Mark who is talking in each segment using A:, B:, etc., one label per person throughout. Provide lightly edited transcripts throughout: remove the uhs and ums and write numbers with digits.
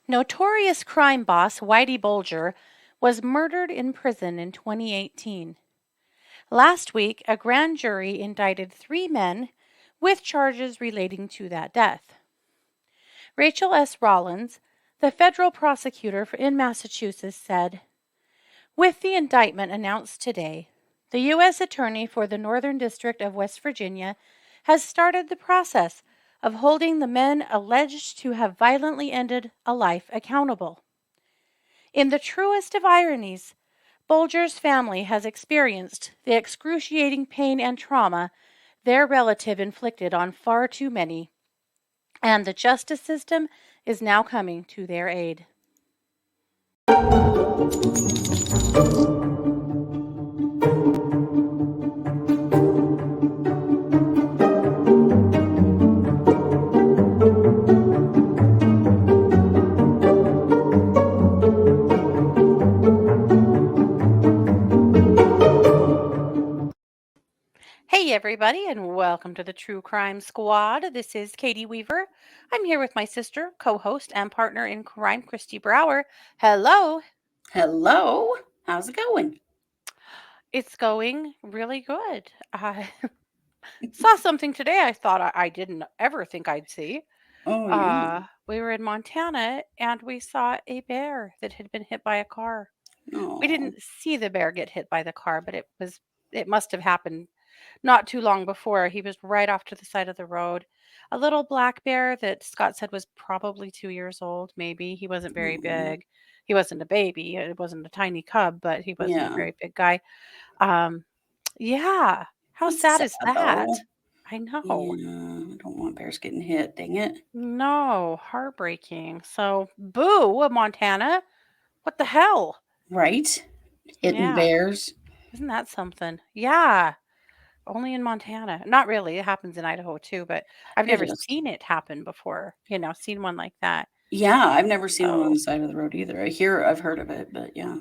A: Notorious crime boss Whitey Bulger was murdered in prison in 2018. Last week, a grand jury indicted 3 men with charges relating to that death. Rachael S. Rollins, the federal prosecutor in Massachusetts, said, "With the indictment announced today, the U.S. Attorney for the Northern District of West Virginia has started the process of holding the men alleged to have violently ended a life accountable. In the truest of ironies, Bulger's family has experienced the excruciating pain and trauma their relative inflicted on far too many, and the justice system is now coming to their aid." Hey, everybody, and welcome to the True Crime Squad. This is Katie Weaver. I'm here with my sister, co host, and partner in crime, Christy Brower. Hello.
B: Hello. How's it going?
A: It's going really good. I saw something today I thought I didn't ever think I'd see.
B: Oh, yeah.
A: We were in Montana and we saw a bear that had been hit by a car. We
B: Oh,
A: didn't see the bear get hit by the car, but it must have happened not too long before. He was right off to the side of the road. A little black bear that Scott said was probably 2 years old, maybe. He wasn't very
B: oh,
A: big. He wasn't a baby. It wasn't a tiny cub, but he wasn't a
B: yeah.
A: very big guy. Um, yeah. How
B: That's
A: sad
B: sad,
A: is that?
B: though.
A: I know.
B: Yeah, I don't want bears getting hit. Dang it.
A: No, heartbreaking. So, boo, Montana. What the hell?
B: Right? Hitting
A: Yeah.
B: bears.
A: Isn't that something? Yeah. Only in Montana. Not really, it happens in Idaho too, but I've
B: It
A: never
B: is.
A: seen it happen before, seen one like that.
B: Yeah, I've never seen one on
A: So,
B: the side of the road either. I've heard of it, but yeah,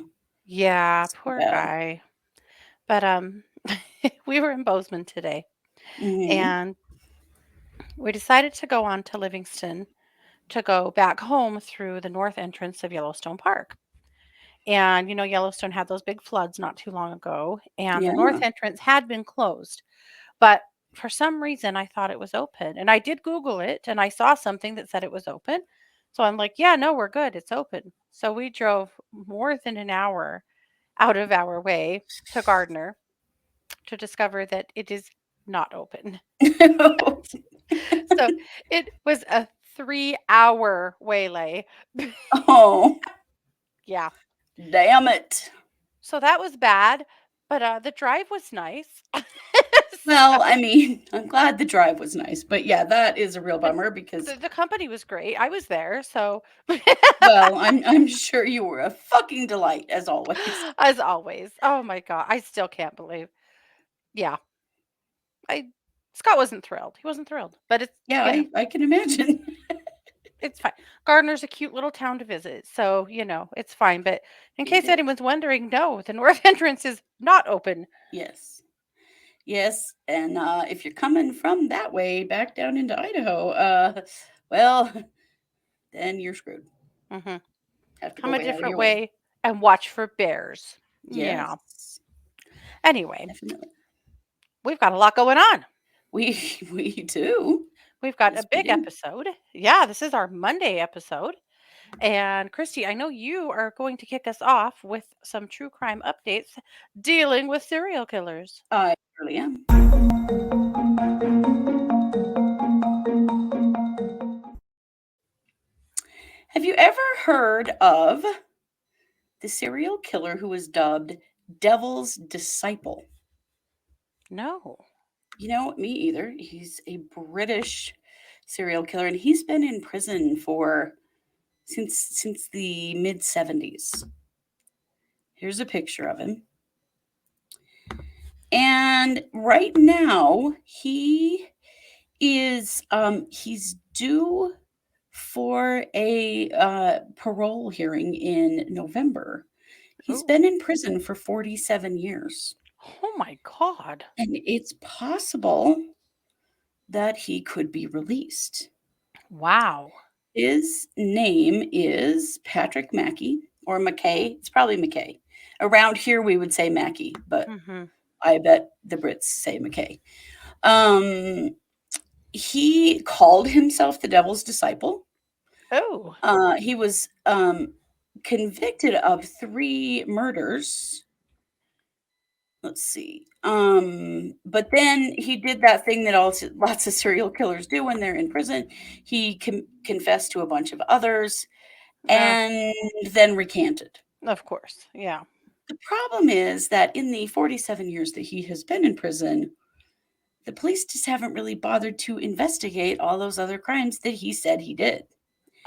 A: yeah,
B: it's too
A: poor
B: bad.
A: guy. But, we were in Bozeman today,
B: Mm-hmm.
A: and we decided to go on to Livingston to go back home through the north entrance of Yellowstone Park. And, Yellowstone had those big floods not too long ago, and the north
B: Yeah.
A: entrance had been closed. But for some reason, I thought it was open, and I did Google it, and I saw something that said it was open. So I'm like, "Yeah, no, we're good. It's open." So we drove more than an hour out of our way to Gardner to discover that it is not open. So it was a 3-hour waylay.
B: Oh,
A: Yeah.
B: damn it.
A: So that was bad, but, the drive was nice.
B: Well,
A: So
B: I'm glad the drive was nice, but yeah, that is a real
A: and
B: bummer because
A: the company was great. I was there, so
B: well, I'm sure you were a fucking delight as always.
A: as always. Oh my god, I still can't believe. Yeah, I Scott wasn't thrilled. He wasn't thrilled, but it's,
B: Yeah, I can imagine.
A: it's fine. Gardner's a cute little town to visit, so, it's fine, but in
B: It
A: case
B: is.
A: anyone's wondering, no, the north entrance is not open.
B: Yes. Yes, and, if you're coming from that way back down into Idaho, well, then you're screwed.
A: Mhm.
B: Have to go
A: Come a
B: way out of
A: different
B: your way.
A: way and watch for bears. Yeah.
B: Yes,
A: Anyway,
B: definitely.
A: we've got a lot going on.
B: We we do.
A: We've got a
B: Yes, we
A: big
B: do.
A: episode. Yeah, this is our Monday episode. And Christy, I know you are going to kick us off with some true crime updates dealing with serial killers.
B: I really am. Have you ever heard of the serial killer who was dubbed Devil's Disciple?
A: No.
B: Me either. He's a British serial killer, and he's been in prison for since the mid 70s. Here's a picture of him. And right now he's due for a parole hearing in November. He's
A: Oh.
B: been in prison for 47 years,
A: Oh my God.
B: and it's possible that he could be released.
A: Wow.
B: His name is Patrick Mackay or Mackay. It's probably Mackay. Around here, we would say Mackay, but
A: Mm-hmm.
B: I bet the Brits say Mackay. Um, he called himself the devil's disciple.
A: Oh.
B: He was convicted of 3 murders. Let's see. But then he did that thing that also lots of serial killers do when they're in prison. He confessed to a bunch of others
A: Uh,
B: and then recanted.
A: of course. Yeah.
B: The problem is that in the 47 years that he has been in prison, the police just haven't really bothered to investigate all those other crimes that he said he did.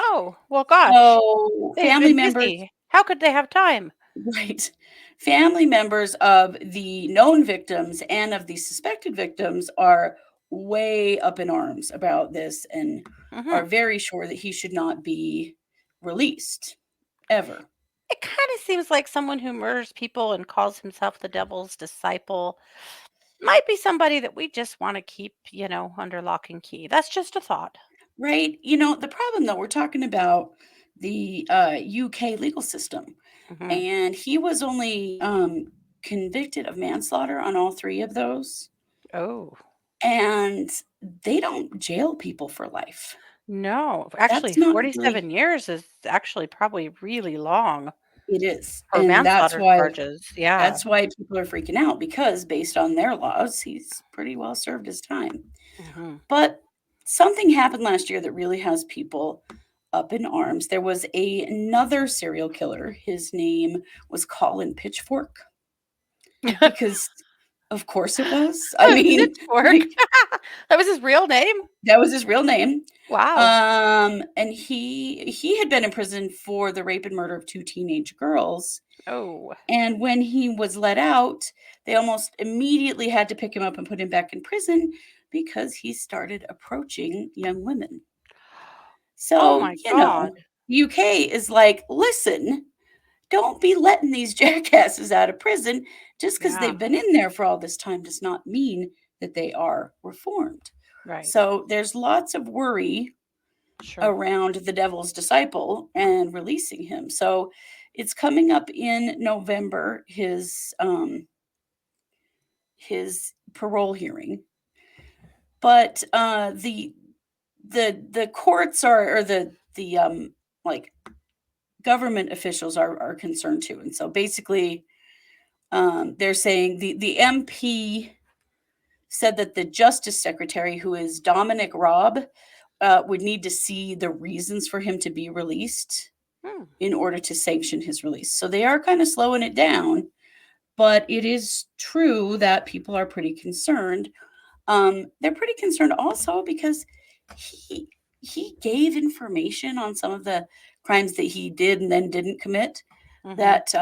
A: Oh, well, gosh.
B: So,
A: They've
B: family
A: been
B: members,
A: busy. How could they have time?
B: right, family members of the known victims and of the suspected victims are way up in arms about this and
A: Mm-hmm.
B: are very sure that he should not be released ever.
A: It kind of seems like someone who murders people and calls himself the devil's disciple might be somebody that we just want to keep, under lock and key. That's just a thought.
B: Right? The problem though, we're talking about the UK legal system,
A: Hmm.
B: and he was only convicted of manslaughter on all 3 of those.
A: Oh,
B: And they don't jail people for life.
A: no. Actually,
B: That's not
A: 47
B: really
A: years is actually probably really long
B: it is.
A: for
B: And
A: manslaughter charges. Yeah.
B: that's why people are freaking out because based on their laws, he's pretty well served his time.
A: Hmm.
B: But something happened last year that really has people up in arms. There was another serial killer. His name was Colin Pitchfork because of course it was. I mean,
A: Pitchfork.
B: like
A: That was his real name?
B: that was his real name.
A: Wow.
B: And he had been in prison for the rape and murder of 2 teenage girls.
A: Oh.
B: And when he was let out, they almost immediately had to pick him up and put him back in prison because he started approaching young women.
A: Oh
B: So,
A: my God.
B: UK is like, listen, don't be letting these jackasses out of prison. Just because
A: Yeah,
B: they've been in there for all this time does not mean that they are reformed.
A: right.
B: So there's lots of worry
A: Sure.
B: around the devil's disciple and releasing him. So it's coming up in November, his parole hearing. But the courts are or the like government officials are concerned too. And so basically they're saying the MP said that the Justice Secretary, who is Dominic Robb, would need to see the reasons for him to be released
A: Hmm.
B: in order to sanction his release. So they are kind of slowing it down, but it is true that people are pretty concerned. They're pretty concerned also because he he gave information on some of the crimes that he did and then didn't commit
A: Mhm.
B: that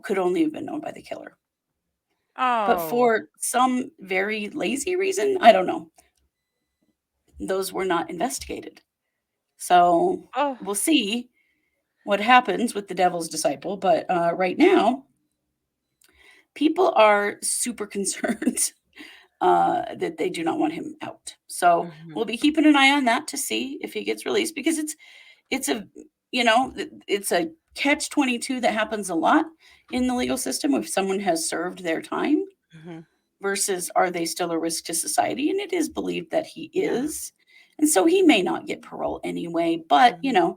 B: could only have been known by the killer. But
A: Oh.
B: for some very lazy reason, I don't know, those were not investigated. So
A: Oh.
B: we'll see what happens with the devil's disciple. But right now, people are super concerned that they do not want him out. So
A: Mhm.
B: we'll be keeping an eye on that to see if he gets released because it's a it's a catch 22 that happens a lot in the legal system if someone has served their time
A: Mhm.
B: versus are they still a risk to society, and it is believed that he
A: Yeah.
B: is, and so he may not get parole anyway, but
A: Mhm.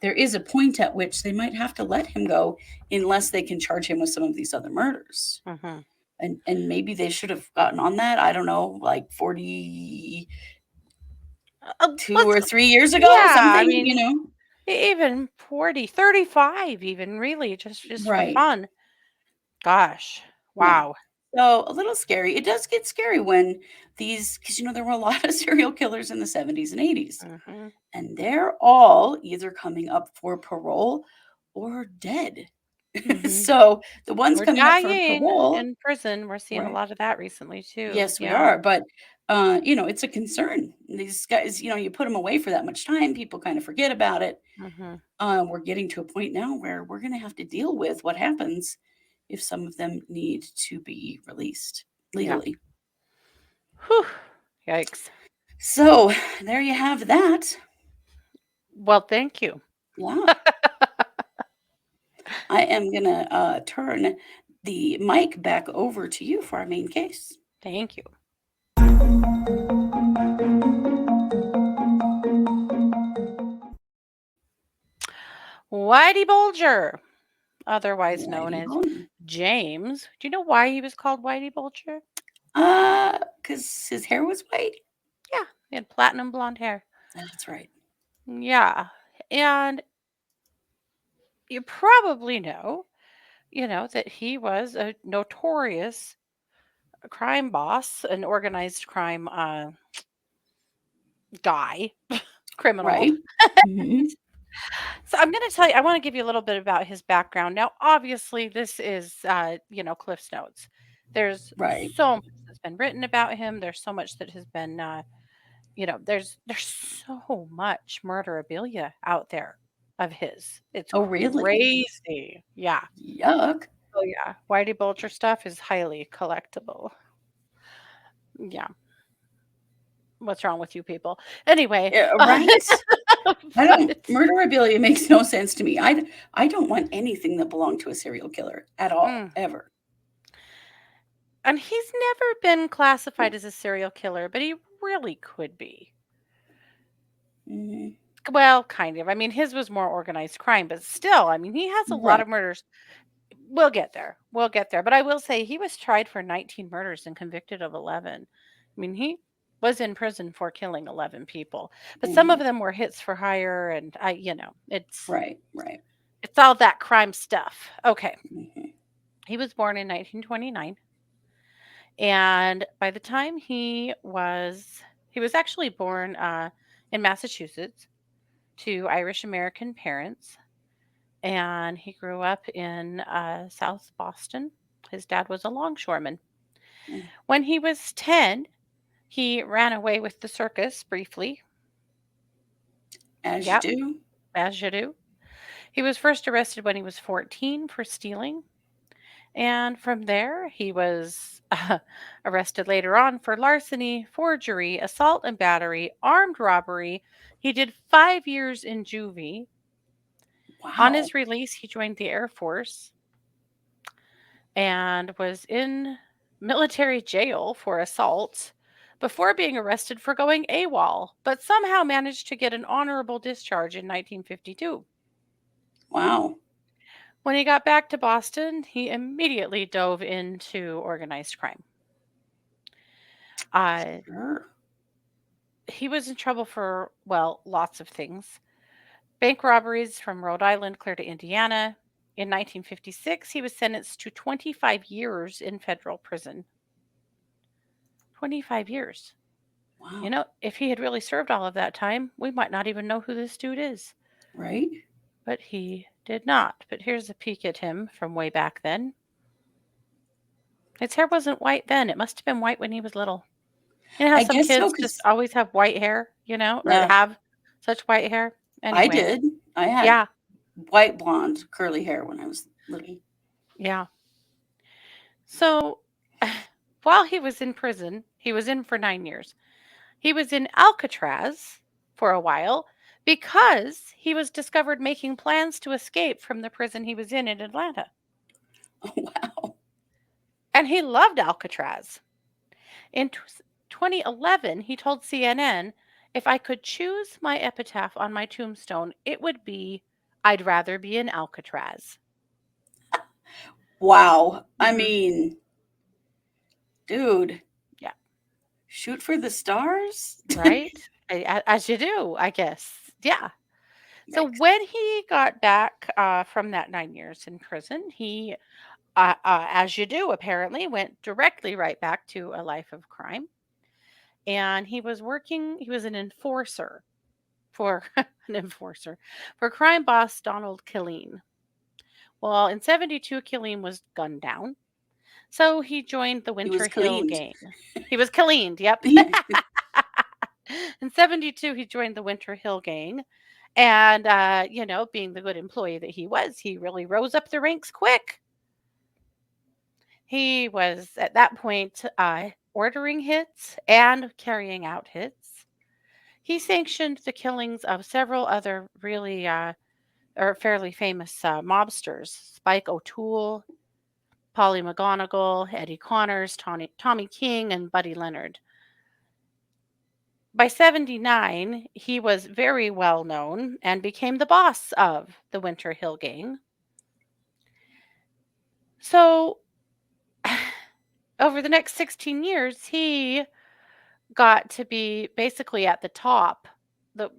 B: there is a point at which they might have to let him go unless they can charge him with some of these other murders.
A: Mhm.
B: And maybe they should have gotten on that, I don't know, like 42
A: Let's
B: or 3 years ago,
A: Yeah, I
B: something,
A: mean, even 40, 35, even, really, just for
B: Right.
A: fun. Gosh.
B: Yeah.
A: Wow.
B: So, a little scary. It does get scary when these because, there were a lot of serial killers in the 70s and 80s,
A: Mhm.
B: and they're all either coming up for parole or dead.
A: Mhm.
B: So, the ones
A: Or
B: coming up for
A: dying
B: parole.
A: in prison. We're seeing a
B: Right.
A: lot of that recently too.
B: Yes, we
A: Yeah.
B: are, but, it's a concern. These guys, you put them away for that much time, people kinda forget about it.
A: Mhm.
B: We're getting to a point now where we're gonna have to deal with what happens if some of them need to be released
A: Yeah.
B: legally.
A: Whew. Yikes.
B: So, there you have that.
A: Well, thank you.
B: Yeah. I am going to turn the mic back over to you for our main case.
A: Thank you. Whitey Bulger, otherwise known
B: Whitey
A: as
B: Bulger.
A: James. Do you know why he was called Whitey Bulger?
B: Because his hair was white.
A: Yeah, he had platinum blonde hair.
B: That's right.
A: Yeah. And you probably know, that he was a notorious crime boss, an organized crime guy, criminal.
B: Right. Hmm.
A: So I'm going to tell you, I want to give you a little bit about his background. Now, obviously, this is, Cliff's Notes. There's
B: Right.
A: so much that's been written about him. There's so much that has been, there's so much murderabilia out there of his. It's
B: Oh, really?
A: crazy. Yeah.
B: Yuck.
A: Oh, yeah. Whitey Bulger stuff is highly collectible. Yeah. What's wrong with you people? Anyway,
B: Yeah, right? I don't.
A: but
B: Murderabilia makes no sense to me. I don't want anything that belonged to a serial killer at all,
A: mm,
B: ever.
A: and he's never been classified as a serial killer, but he really could be.
B: Hmm.
A: Well, kind of. I mean, his was more organized crime, but still, I mean, he has a lot
B: Right.
A: of murders. We'll get there. We'll get there. But I will say he was tried for 19 murders and convicted of 11. I mean, he was in prison for killing 11 people. But some of
B: Hmm.
A: them were hits for hire and it's
B: Right. Right.
A: it's all that crime stuff. Okay.
B: Hmm.
A: He was born in 1929, and by the time he was actually born in Massachusetts to Irish American parents, and he grew up in South Boston. His dad was a longshoreman. When he was 10, he ran away with the circus briefly.
B: As you
A: Yep,
B: do.
A: as you do. He was first arrested when he was 14 for stealing. And from there, he was arrested later on for larceny, forgery, assault and battery, armed robbery. He did 5 years in juvie. On
B: Wow.
A: his release, he joined the Air Force and was in military jail for assault before being arrested for going AWOL, but somehow managed to get an honorable discharge in 1952.
B: Wow.
A: When he got back to Boston, he immediately dove into organized crime. Uh,
B: Sure.
A: he was in trouble for, well, lots of things. Bank robberies from Rhode Island clear to Indiana. In 1956, he was sentenced to 25 years in federal prison. 25 years.
B: Wow.
A: If he had really served all of that time, we might not even know who this dude is.
B: Right.
A: But he did not. But here's a peek at him from way back then. His hair wasn't white then. It must have been white when he was little. You know how
B: I
A: some
B: guess so.
A: kids just
B: Because
A: always have white hair, or
B: yeah,
A: have such white hair?
B: I
A: Anyway,
B: did. I had
A: yeah,
B: white blonde curly hair when I was little.
A: yeah. So while he was in prison, he was in for 9 years. He was in Alcatraz for a while because he was discovered making plans to escape from the prison he was in Atlanta.
B: Oh, wow.
A: And he loved Alcatraz. In 2011, he told CNN, "If I could choose my epitaph on my tombstone, it would be, 'I'd rather be in Alcatraz.'"
B: Wow. I
A: Hmm.
B: mean, dude,
A: Yeah,
B: shoot for the stars?
A: right? As you do, I guess. Yeah. So
B: Yikes.
A: when he got back from that 9 years in prison, he, as you do, apparently went directly right back to a life of crime. And he was an enforcer for an enforcer for crime boss Donald Killeen. Well, in 72, Killeen was gunned down. So he joined the
B: He was
A: Winter Hill
B: cleaned.
A: Gang. He was Killeened, yep.
B: Yeah.
A: In 72, he joined the Winter Hill Gang. And, being the good employee that he was, he really rose up the ranks quick. He was at that point ordering hits and carrying out hits. He sanctioned the killings of several other really or fairly famous mobsters: Spike O'Toole, Polly McGonigal, Eddie Connors, Tommy King, and Buddy Leonard. By 79, he was very well known and became the boss of the Winter Hill Gang. So, over the next 16 years, he got to be basically at the top the,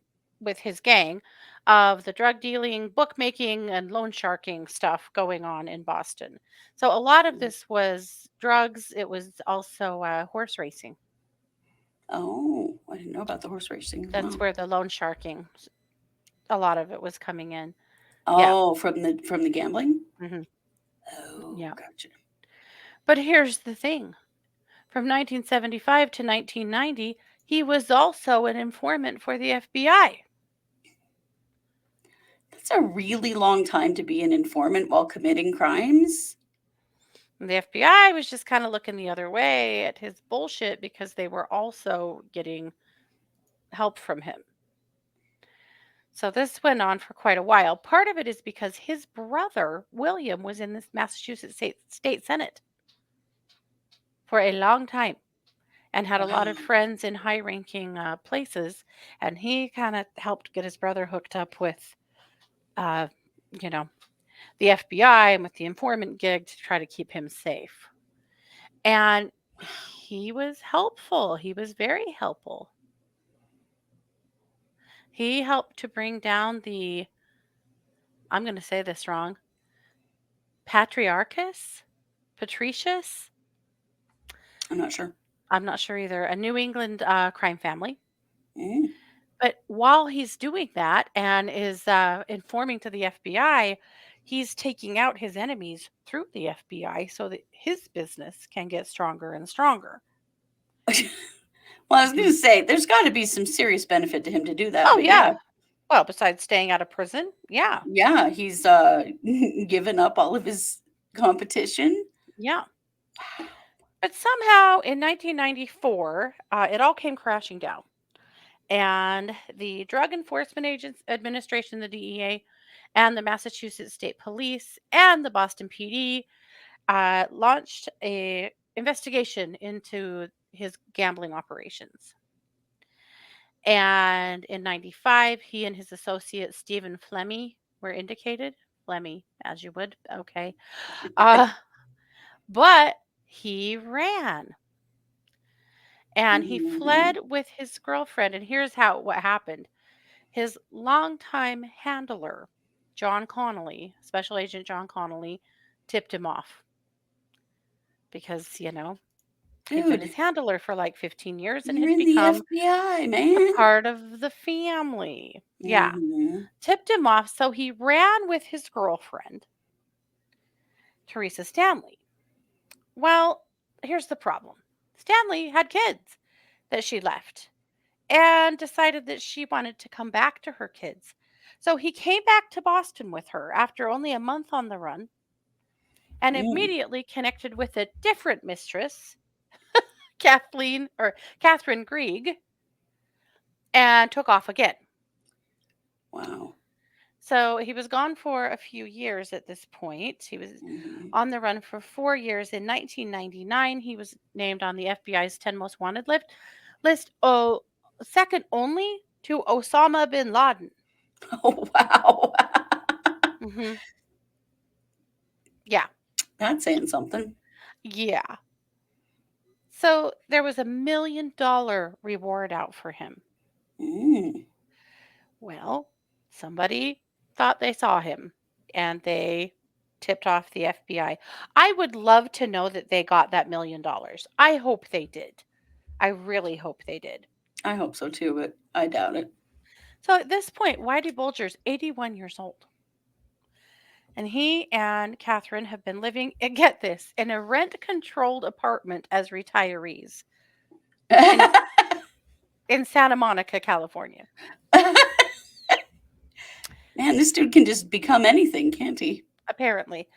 A: with his gang of the drug dealing, bookmaking, and loan sharking stuff going on in Boston. So, a lot of this was drugs, it was also horse racing.
B: Oh, I didn't know about the horse racing.
A: That's
B: Wow.
A: where the loan sharking, a lot of it was coming in. Yeah.
B: Oh, from the gambling?
A: Hmm.
B: Oh,
A: Yeah.
B: gotcha.
A: But here's the thing: from 1975 to 1990, he was also an informant for the FBI.
B: That's a really long time to be an informant while committing crimes.
A: And the FBI was just kind of looking the other way at his bullshit because they were also getting help from him. So this went on for quite a while. Part of it is because his brother, William, was in the Massachusetts State Senate for a long time and had a lot of
B: Wow.
A: friends in high ranking places. And he kind of helped get his brother hooked up with, uh, you know, the FBI and with the informant gig to try to keep him safe. And he was helpful. He was very helpful. He helped to bring down the, I'm going to say this wrong, Patriarchus? Patricius?
B: I'm not sure.
A: I'm not sure either. A New England crime family.
B: Mm.
A: But while he's doing that and is informing to the FBI, he's taking out his enemies through the FBI so that his business can get stronger and stronger.
B: Well, I was going
A: Mhm.
B: to say, there's got to be some serious benefit to him to do that,
A: Oh,
B: but yeah.
A: yeah. Well, besides staying out of prison, yeah.
B: Yeah, he's given up all of his competition.
A: Yeah. But somehow in 1994, it all came crashing down. And the Drug Enforcement Administration, the DEA, and the Massachusetts State Police and the Boston PD launched a investigation into his gambling operations. And in 95, he and his associate Stephen Flemmy were indicated. Flemmy, as you would. Okay. Uh, but he ran and he
B: Mm.
A: fled with his girlfriend. And here's what happened: his longtime handler, John Connolly, Special Agent John Connolly, tipped him off because, he'd been his
B: Dude,
A: handler for like 15 years and
B: you're
A: had
B: in the
A: become
B: FBI,
A: a
B: man.
A: part of the family. Yeah.
B: Mhm.
A: Tipped him off. So he ran with his girlfriend, Teresa Stanley. Well, here's the problem: Stanley had kids that she left and decided that she wanted to come back to her kids. So he came back to Boston with her after only a month on the run and
B: Mm.
A: immediately connected with a different mistress, Catherine Grieg, and took off again.
B: Wow.
A: So he was gone for a few years at this point. He was
B: Mhm.
A: on the run for 4 years. In 1999, he was named on the FBI's 10 most wanted list, second only to Osama bin Laden.
B: Oh, wow.
A: Hmm. Yeah,
B: That's saying something.
A: yeah. So there was $1 million reward out for him.
B: Mm.
A: Well, somebody thought they saw him and they tipped off the FBI. I would love to know that they got that $1 million. I hope they did. I really hope they did.
B: I hope so too, but I doubt it.
A: So at this point, Whitey Bulger's 81 years old. And he and Catherine have been living, and get this, in a rent controlled apartment as retirees in, in Santa Monica, California.
B: Man, this dude can just become anything, can't he?
A: Apparently.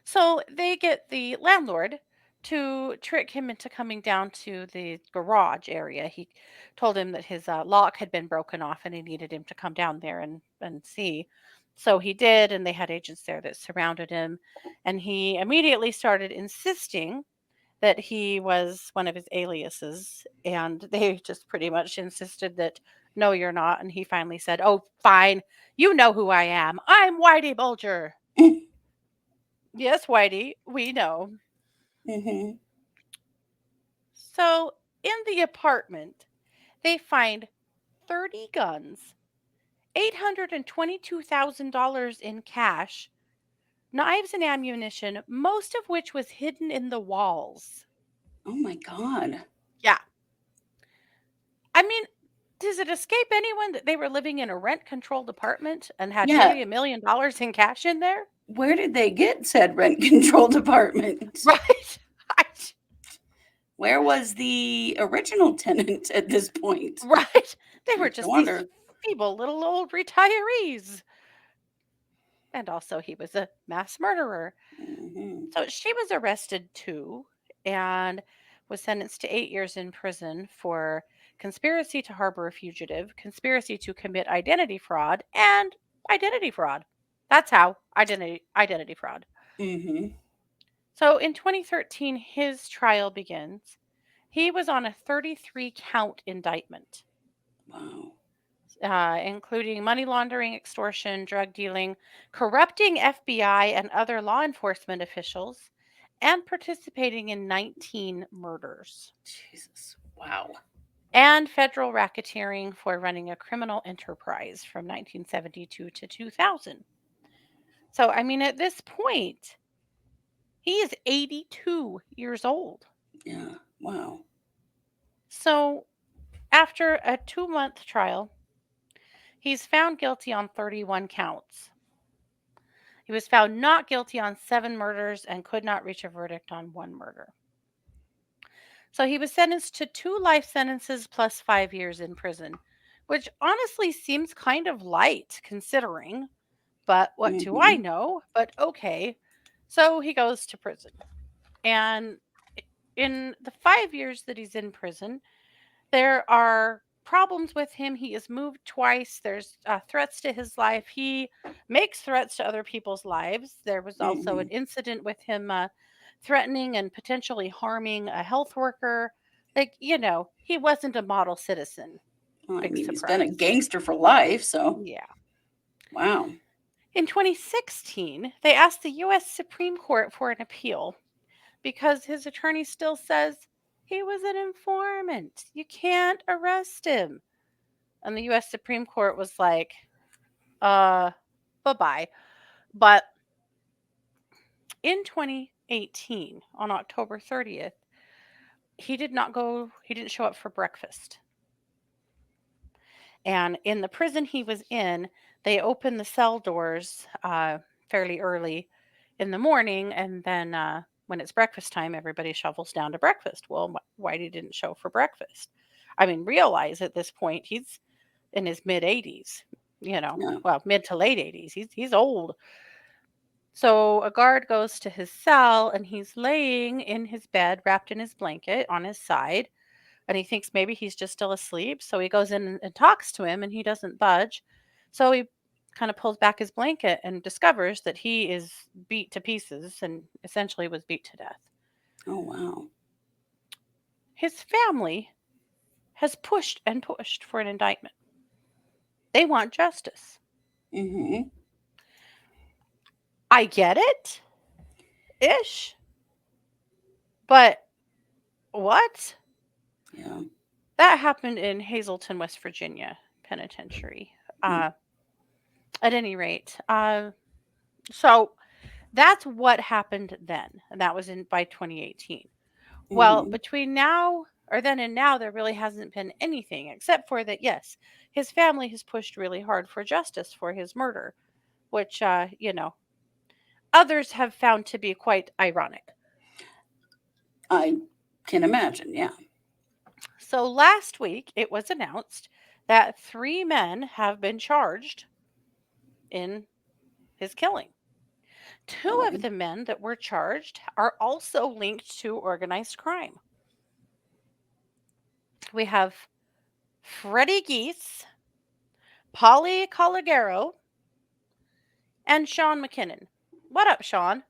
A: So they get the landlord to trick him into coming down to the garage area. He told him that his lock had been broken off and he needed him to come down there and see. So he did, and they had agents there that surrounded him. And he immediately started insisting that he was one of his aliases. And they just pretty much insisted that, no, you're not. And he finally said, oh, fine. You know who I am. I'm Whitey Bulger. Yes, Whitey, we know.
B: Mm-hmm.
A: So in the apartment, they find 30 guns, $822,000 in cash, knives and ammunition, most of which was hidden in the walls.
B: Oh my God.
A: Yeah. I mean, does it escape anyone that they were living in a rent controlled apartment and had
B: Yeah.
A: nearly $1 million in cash in there?
B: Where did they get said rent controlled apartment?
A: Right?
B: Where was the original tenant at this point?
A: Right? They were
B: I
A: just these
B: wonder.
A: feeble little old retirees. And also, he was a mass murderer.
B: Mm-hmm.
A: So she was arrested too and was sentenced to 8 years in prison for conspiracy to harbor a fugitive, conspiracy to commit identity fraud, and identity fraud. That's how identity fraud.
B: Mm-hmm.
A: So in 2013, his trial begins. He was on a 33 count indictment,
B: Wow.
A: including money laundering, extortion, drug dealing, corrupting FBI and other law enforcement officials, and participating in 19 murders,
B: Jesus. Wow.
A: and federal racketeering for running a criminal enterprise from 1972 to 2000. So, I mean, at this point, he is 82 years old.
B: Yeah. Wow.
A: So, after a 2-month trial, he's found guilty on 31 counts. He was found not guilty on 7 murders and could not reach a verdict on 1 murder. So he was sentenced to 2 life sentences plus 5 years in prison, which honestly seems kind of light considering, but what do I
B: Mm-hmm.
A: know? But okay. So he goes to prison. And in the 5 years that he's in prison, there are problems with him. He is moved twice. There's threats to his life. He makes threats to other people's lives. There was also
B: Mm-hmm.
A: an incident with him threatening and potentially harming a health worker. Like, he wasn't a model citizen.
B: Well, I
A: Big
B: mean, he's been a
A: surprise.
B: gangster for life, so
A: Yeah.
B: wow.
A: In 2016, they asked the U.S. Supreme Court for an appeal because his attorney still says he was an informant. You can't arrest him. And the US Supreme Court was like, bye-bye. But in 2018, on October 30th, he didn't show up for breakfast. And in the prison he was in, they opened the cell doors fairly early in the morning. And then when it's breakfast time, everybody shovels down to breakfast. Well, Whitey didn't show for breakfast. I mean, realize at this point, he's in his mid 80s,
B: Yeah.
A: well, mid to late 80s. He's old. So a guard goes to his cell and he's laying in his bed, wrapped in his blanket on his side. And he thinks maybe he's just still asleep. So he goes in and talks to him and he doesn't budge. So he kind of pulls back his blanket and discovers that he is beat to pieces and essentially was beat to death.
B: Oh wow.
A: His family has pushed and pushed for an indictment. They want justice.
B: Mm-hmm.
A: I get it ish, but what?
B: Yeah.
A: That happened in Hazleton, West Virginia Penitentiary.
B: Mm.
A: At any rate, so that's what happened then, and that was in by 2018. Well,
B: Mm-hmm.
A: between now or then and now, there really hasn't been anything except for that. Yes, his family has pushed really hard for justice for his murder, which others have found to be quite ironic.
B: I can imagine. Yeah.
A: So last week, it was announced that 3 men have been charged in his killing. Two of the men that were charged are also linked to organized crime. We have Freddie Geese, Polly Colagero, and Sean Mckinnon. What up, Sean?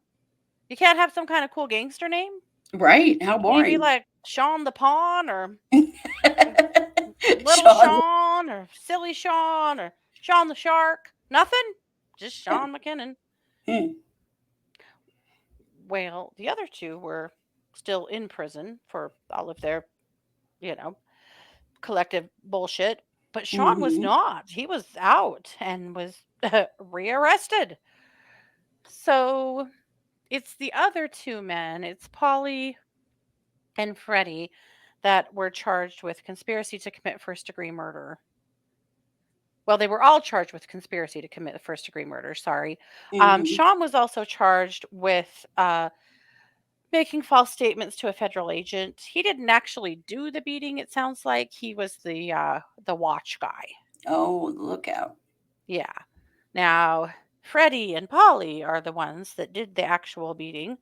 A: You can't have some kind of cool gangster name?
B: Right? How
A: Maybe
B: boring.
A: like Sean the Pawn or Little
B: Sean.
A: Sean or Silly Sean or Sean the Shark. Nothing? Just
B: Yeah.
A: Sean Mckinnon.
B: Hmm.
A: Well, the other two were still in prison for all of their, you know, collective bullshit. But Sean was
B: Mm-hmm.
A: not. He was out and was rearrested. So it's the other two men, it's Polly and Freddie, that were charged with conspiracy to commit first degree murder. Well, they were all charged with conspiracy to commit first degree murder. Sorry.
B: Mm-hmm.
A: Sean was also charged with making false statements to a federal agent. He didn't actually do the beating. It sounds like he was the watch guy.
B: Oh, look out.
A: Yeah. Now, Freddie and Polly are the ones that did the actual beating,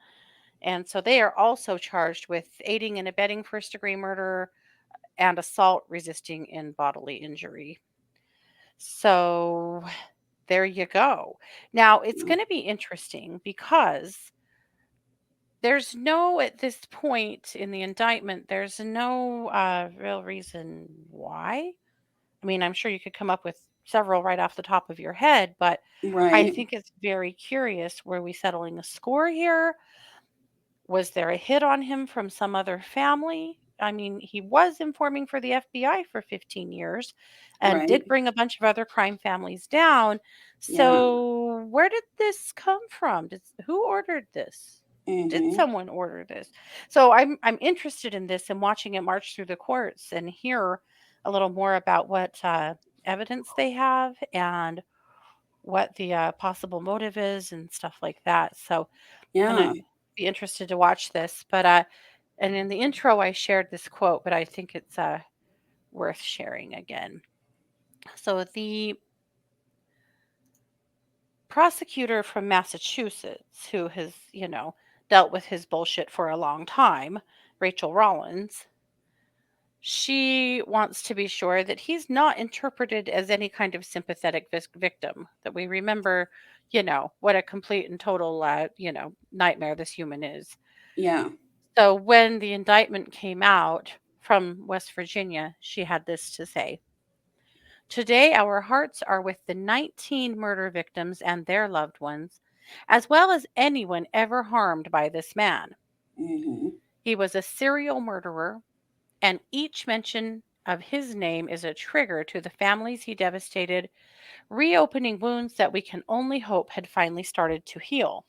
A: and so they are also charged with aiding and abetting first degree murder and assault resisting in bodily injury. So there you go. Now, it's going to be interesting because there's no, at this point in the indictment, there's no real reason why. I mean, I'm sure you could come up with several right off the top of your head, but I
B: Right.
A: think it's very curious. Were we settling a score here? Was there a hit on him from some other family? I mean, he was informing for the FBI for 15 years and
B: Right.
A: did bring a bunch of other crime families down.
B: Yeah.
A: So, where did this come from? Who ordered this? Did
B: Mm-hmm.
A: someone order this? So, I'm interested in this and watching it march through the courts and hear a little more about what evidence they have and what the possible motive is and stuff like that. So, gonna
B: Yeah.
A: be interested to watch this. But and in the intro, I shared this quote, but I think it's worth sharing again. So the prosecutor from Massachusetts, who has dealt with his bullshit for a long time, Rachael Rollins, she wants to be sure that he's not interpreted as any kind of sympathetic victim, that we remember, what a complete and total, nightmare this human is.
B: Yeah.
A: So when the indictment came out from West Virginia, she had this to say. Today, our hearts are with the 19 murder victims and their loved ones, as well as anyone ever harmed by this man.
B: Mm-hmm.
A: He was a serial murderer, and each mention of his name is a trigger to the families he devastated, reopening wounds that we can only hope had finally started to heal.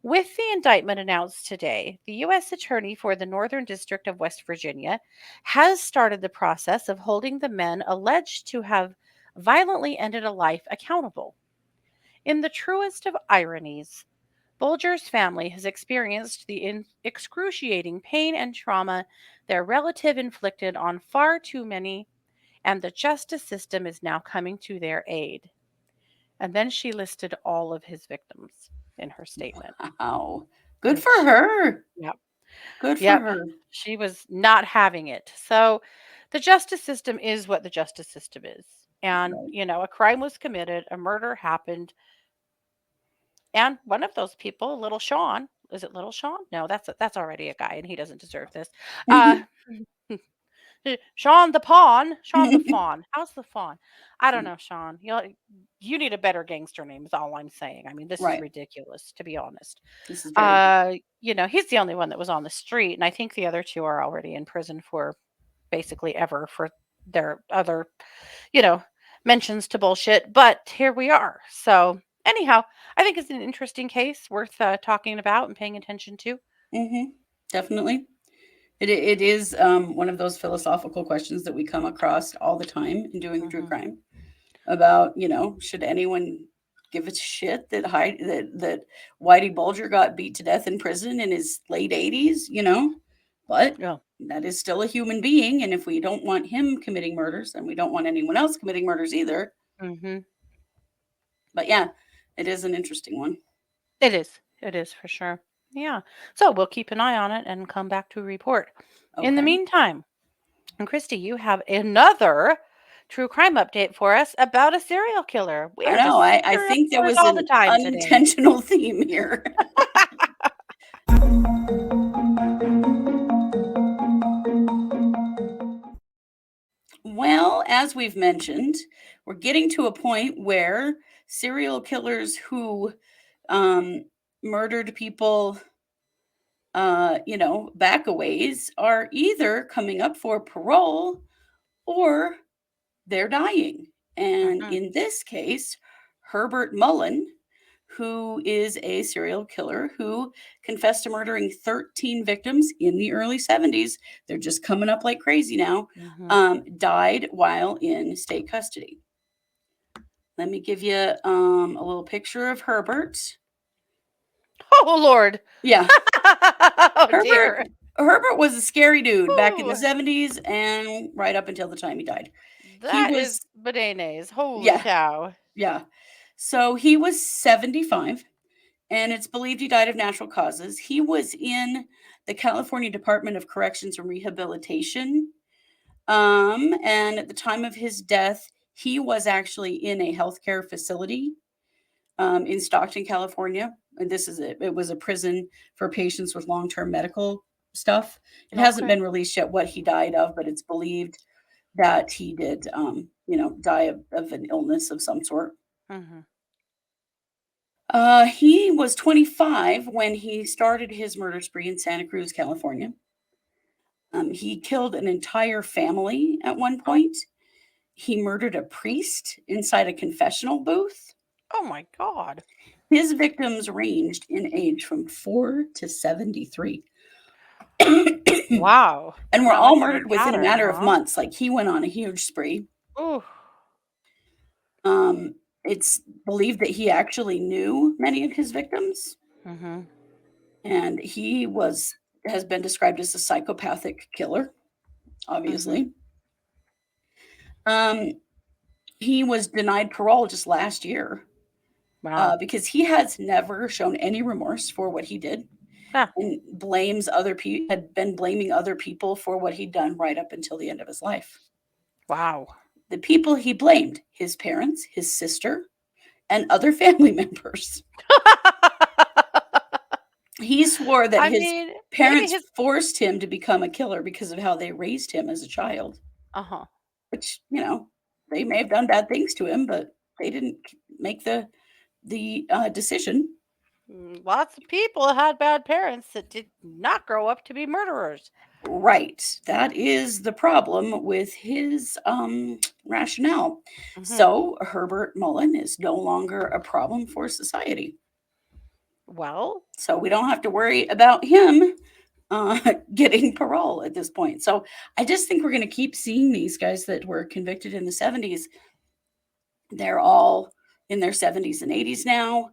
A: With the indictment announced today, the U.S. Attorney for the Northern District of West Virginia has started the process of holding the men alleged to have violently ended a life accountable. In the truest of ironies, Bulger's family has experienced the excruciating pain and trauma their relative inflicted on far too many, and the justice system is now coming to their aid. And then she listed all of his victims in her statement,
B: Wow. Good for
A: which,
B: her.
A: yep,
B: Good for
A: yep,
B: her.
A: she was not having it. So the justice system is what the justice system is. And,
B: Right.
A: a crime was committed, a murder happened, and one of those people, little Sean, is it little Sean? No, that's already a guy and he doesn't deserve this. Uh Sean the Pawn, Sean the Fawn. How's the Fawn? I don't know, Sean. You need a better gangster name is all I'm saying. I mean, this is
B: Right.
A: ridiculous to be honest.
B: This is very
A: He's the only one that was on the street, and I think the other two are already in prison for basically ever for their other, you know, mentions to bullshit. But here we are. So anyhow, I think it's an interesting case worth talking about and paying attention to.
B: mm-hmm. Definitely. It is one of those philosophical questions that we come across all the time in doing true
A: Hmm.
B: crime about, should anyone give a shit that Whitey Bulger got beat to death in prison in his late 80s. But
A: Yeah.
B: that is still a human being, and if we don't want him committing murders, then we don't want anyone else committing murders either.
A: Hmm.
B: But yeah, it is an interesting one.
A: It is. It is for sure. Yeah. So we'll keep an eye on it and come back to report. In the
B: Okay.
A: meantime, and Christy, you have another true crime update for us about a serial killer. We
B: I
A: are
B: know.
A: just
B: I
A: serial
B: think there
A: killers
B: was
A: all the
B: an
A: time today.
B: unintentional theme here. Well, as we've mentioned, we're getting to a point where serial killers who um, murdered people, back a ways are either coming up for parole or they're dying. And
A: Mhm.
B: in this case, Herbert Mullen, who is a serial killer who confessed to murdering 13 victims in the early 70s, they're just coming up like crazy now,
A: Mhm.
B: died while in state custody. Let me give you a little picture of Herbert.
A: Oh Lord.
B: Yeah,
A: Oh
B: Herbert.
A: dear.
B: Herbert was a scary dude back in the
A: Ooh,
B: 70s and right up until the time he died. He
A: that is
B: was,
A: bananas. Holy
B: yeah,
A: cow.
B: yeah. So he was 75, and it's believed he died of natural causes. He was in the California Department of Corrections and Rehabilitation. And at the time of his death, he was actually in a healthcare facility in Stockton, California. And it was a prison for patients with long-term medical stuff. It hasn't
A: Okay.
B: been released yet what he died of, but it's believed that he did, die of an illness of some sort.
A: Mhm.
B: He was 25 when he started his murder spree in Santa Cruz, California. He killed an entire family at one
A: Oh,
B: point. He murdered a priest inside a confessional booth.
A: oh my God.
B: His victims ranged in age from 4 to 73. And
A: Wow.
B: were
A: Not
B: all
A: much of a
B: murdered within a
A: pattern,
B: matter of
A: huh?
B: months. Like he went on a huge spree.
A: Ooh.
B: It's believed that he actually knew many of his victims,
A: Mhm.
B: and has been described as a psychopathic killer,
A: Mhm.
B: obviously. Um, he was denied parole just last year
A: Wow.
B: because he has never shown any remorse for what he did
A: Ah,
B: and blames other people, had been blaming other people for what he'd done right up until the end of his life.
A: wow.
B: The people he blamed, his parents, his sister, and other family members. He swore that
A: I
B: his
A: mean, maybe
B: parents
A: his
B: forced him to become a killer because of how they raised him as a child,
A: uh-huh.
B: which, they may have done bad things to him, but they didn't make the decision.
A: Lots of people had bad parents that did not grow up to be murderers.
B: Right. That is the problem with his rationale.
A: Mhm.
B: So Herbert Mullen is no longer a problem for society.
A: Well,
B: So we don't have to worry about him getting parole at this point. So I just think we're going to keep seeing these guys that were convicted in the 70s. They're all in their 70s and 80s now,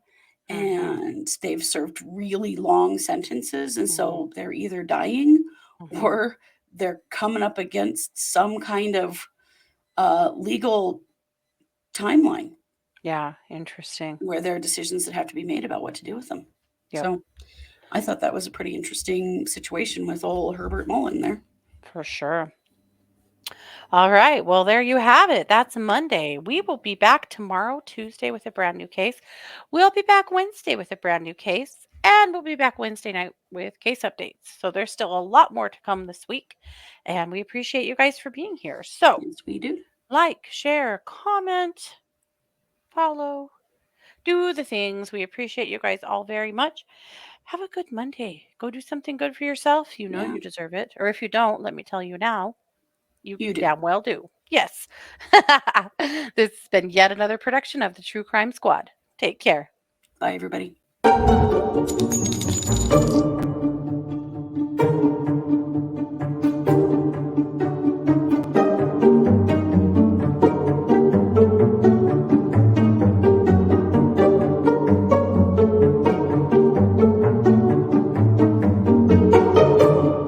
A: mhm.
B: and they've served really long sentences. And
A: Mhm.
B: so they're either dying
A: Mhm.
B: or they're coming up against some kind of legal timeline
A: Yeah, interesting.
B: where there are decisions that have to be made about what to do with them.
A: Yep,
B: So I thought that was a pretty interesting situation with old Herbert Mullen there.
A: for sure. All right. Well, there you have it. That's Monday. We will be back tomorrow, Tuesday, with a brand new case. We'll be back Wednesday with a brand new case. And we'll be back Wednesday night with case updates. So there's still a lot more to come this week. And we appreciate you guys for being here. So
B: Yes, we do.
A: like, share, comment, follow, do the things. We appreciate you guys all very much. Have a good Monday. Go do something good for yourself. You know
B: Yeah,
A: you deserve it. Or if you don't, let me tell you now. You
B: you do.
A: damn well do. Yes. This has been yet another production of the True Crime Squad. Take care.
B: Bye, everybody.